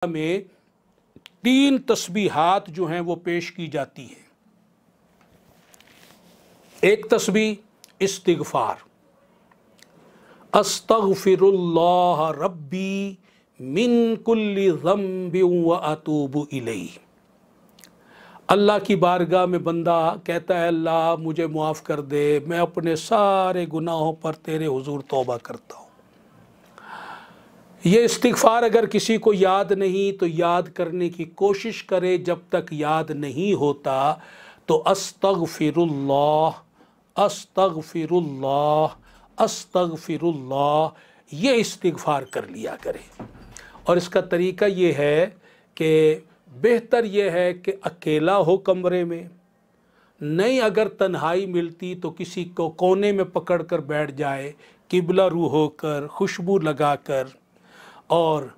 में 3 तस्बीहात जो हैं वो पेश की जाती हैं। एक तस्बीह इस्तिग़फ़ार, अस्तग़फ़िरुल्लाह रब्बी मिन कुल्ली ज़ंबिन व अतूबु इलैहि। अल्लाह की बारगाह में बंदा कहता है, अल्लाह मुझे माफ़ कर दे, मैं अपने सारे गुनाहों पर तेरे हुजूर तौबा करता हूँ। ये इस्तिग़फ़ार अगर किसी को याद नहीं तो याद करने की कोशिश करे, जब तक याद नहीं होता तो अस्तग़फ़िरुल्लाह अस्तग़फ़िरुल्लाह अस्तग़फ़िरुल्लाह ये इस्तिग़फ़ार कर लिया करे। और इसका तरीका ये है कि बेहतर ये है कि अकेला हो कमरे में, नहीं अगर तन्हाई मिलती तो किसी को कोने में पकड़ कर बैठ जाए, किबला रू होकर, खुशबू लगाकर और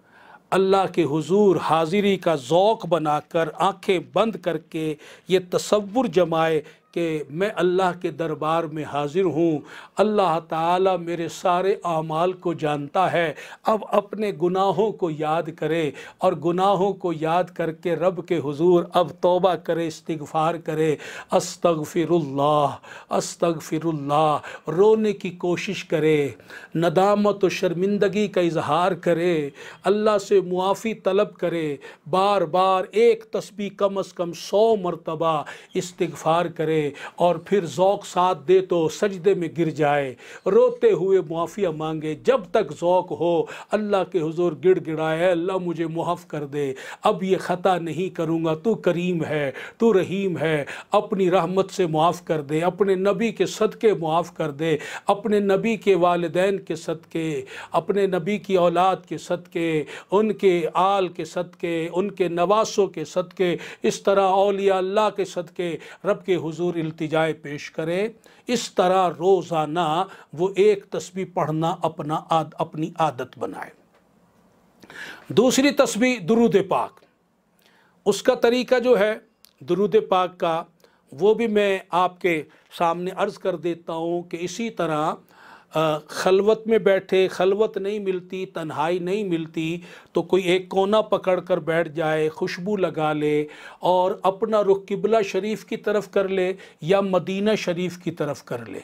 अल्लाह के हुजूर हाज़िरी का ज़ौक़ बनाकर आँखें बंद करके ये तसव्वुर जमाए कि मैं अल्लाह के दरबार में हाज़िर हूँ, अल्लाह ताला मेरे सारे आमाल को जानता है। अब अपने गुनाहों को याद करे और गुनाहों को याद करके रब के हुजूर अब तौबा करे, इस्तिग़फ़ार करे, अस्तग़फ़िरुल्लाह अस्तग़फ़िरुल्लाह, रोने की कोशिश करे, नदामत व शर्मिंदगी का इजहार करे, अल्लाह से मुआफ़ी तलब करे, बार बार एक तस्बीह कम अज़ कम 100 मरतबा इस्तिग़फ़ार करे और फिर ज़ौक़ साथ दे तो सजदे में गिर जाए, रोते हुए मुआफ़िया मांगे। जब तक ज़ौक़ हो अल्लाह के हुजूर गिड़गिड़ाए, अल्लाह मुझे मुआफ़ कर दे, अब ये ख़ता नहीं करूँगा, तू करीम है, तू रहीम है, अपनी रहमत से मुआफ़ कर दे, अपने नबी के सदक़े मुआफ़ कर दे, अपने नबी के वालिदैन के सदक़े, अपने नबी की औलाद के सदक़े, उनके आल के सदक़े, उनके नवासों के सदक़े, इस तरह औलिया अल्लाह के सदक़े रब के हुजूर इल्तिजाए पेश करे। इस तरह रोज़ाना वो एक तस्बीह पढ़ना अपनी आदत बनाए। दूसरी तस्बीह दुरूद पाक, उसका तरीका जो है दुरूद पाक का वो भी मैं आपके सामने अर्ज़ कर देता हूँ कि इसी तरह खलवत में बैठे, खलवत नहीं मिलती, तन्हाई नहीं मिलती तो कोई एक कोना पकड़ कर बैठ जाए, खुशबू लगा ले और अपना रुख किबला शरीफ की तरफ कर ले या मदीना शरीफ की तरफ कर ले।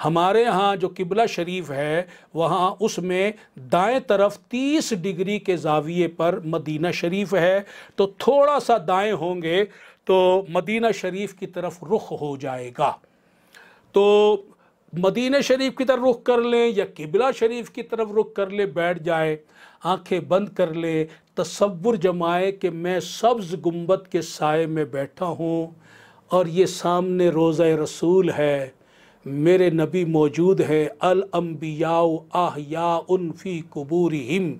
हमारे यहाँ जो किबला शरीफ है वहाँ उसमें दाएं तरफ 30 डिग्री के ज़ाविये पर मदीना शरीफ है, तो थोड़ा सा दाएं होंगे तो मदीना शरीफ की तरफ रुख हो जाएगा। तो मदीना शरीफ की तरफ रुख कर लें या किबला शरीफ की तरफ रुख कर ले, बैठ जाए, आंखें बंद कर ले, तसव्वुर जमाए कि मैं सब्ज़ गुंबद के साए में बैठा हूँ और ये सामने रोज़ा रसूल है, मेरे नबी मौजूद है, अल अंबियाउ अहयाउन फ़ी कुबूरिहिम,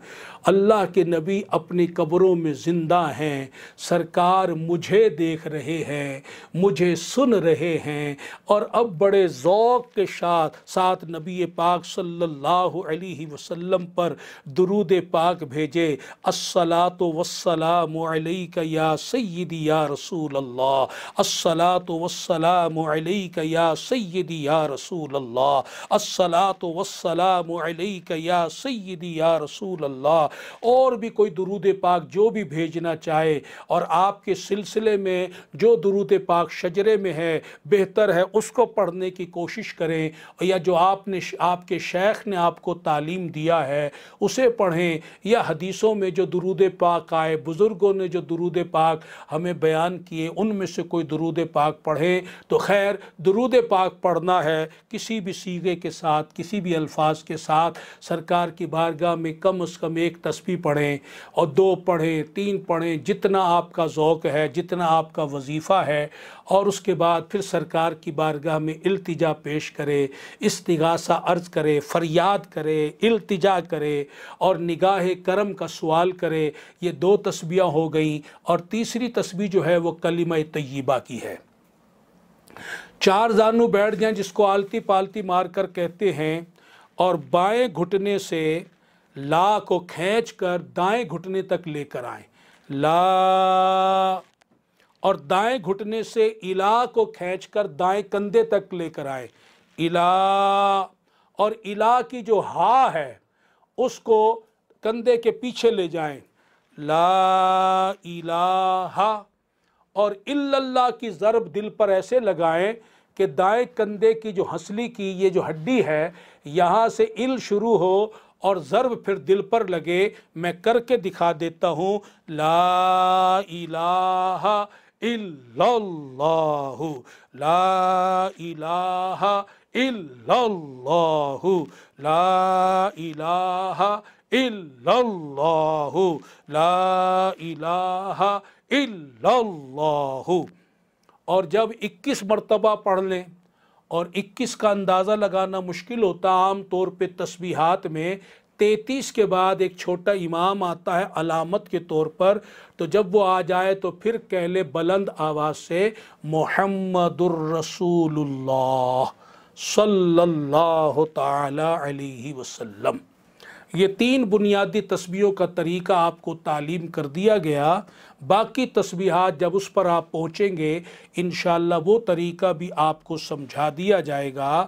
अल्लाह के नबी अपनी कब्रों में ज़िंदा हैं, सरकार मुझे देख रहे हैं, मुझे सुन रहे हैं। और अब बड़े ज़ौक़ के साथ नबी पाक सल्लल्लाहु अलैहि वसल्लम पर दुरूद पाक भेजे, अस्सलातु वस्सलामु अलैका या सय्यदी या रसूल अल्लाह, अस्सलातु वस्सलामु अलैका या सय्यदी या रसूल अल्लाह, अस्सलातु वस्सलामु अलैका या सय्यदी या रसूल अल्लाह। और भी कोई दुरूद पाक जो भी भेजना चाहे और आपके सिलसिले में जो दुरूद पाक शजरे में है बेहतर है उसको पढ़ने की कोशिश करें, या जो आपके शेख ने आपको तालीम दिया है उसे पढ़ें, या हदीसों में जो दुरूद पाक आए, बुज़ुर्गों ने जो दुरूद पाक हमें बयान किए उनमें से कोई दुरूद पाक पढ़ें। तो खैर दुरूद पाक पढ़ना है किसी भी सीगे के साथ, किसी भी अल्फाज के साथ, सरकार की बारगाह में कम से कम एक तस्बीह पढ़ें और 2 पढ़ें, 3 पढ़ें, जितना आपका ज़ौक़ है, जितना आपका वजीफ़ा है, और उसके बाद फिर सरकार की बारगाह में इल्तिजा पेश करे, इस्तिगासा अर्ज़ करे, फ़रियाद करे, इल्तिजा करे और निगाह करम का सवाल करे। ये 2 तस्बीह हो गई। और तीसरी तस्बीह जो है वो कलिमा तय्यबा की है। 4 जानू बैठ जाएं, जिसको आलती पालती मार कर कहते हैं, और बाएं घुटने से ला को खींच कर दाएं घुटने तक लेकर आएं, ला, और दाएं घुटने से इला को खींचकर दाएं कंधे तक लेकर आए, इला, और इला की जो हा है उसको कंधे के पीछे ले जाएं, لا الہ، اور الا اللہ کی ضرب دل پر ایسے لگائیں کہ دائیں کندھے کی جو ہنسلی کی یہ جو ہڈی ہے یہاں سے ال شروع ہو اور ضرب پھر دل پر لگے۔ میں کر کے دکھا دیتا ہوں، لا الہ الا اللہ، لا الہ الا اللہ، لا الہ الا اللہ، لا الہ الا اللہ۔ اور جب 21 مرتبہ پڑھ لیں، اور 21 کا اندازہ لگانا مشکل ہوتا، عام طور پہ تسبیحات میں 33 کے بعد ایک چھوٹا امام آتا ہے علامت کے طور پر، تو جب وہ آ جائے تو پھر کہہ لے بلند آواز سے محمد الرسول اللہ صلی اللہ تعالی علیہ وسلم۔ یہ 3 بنیادی تسبیحوں کا طریقہ آپ کو تعلیم کر دیا گیا، باقی تسبیحات جب اس پر آپ پہنچیں گے انشاءاللہ وہ طریقہ بھی آپ کو سمجھا دیا جائے گا۔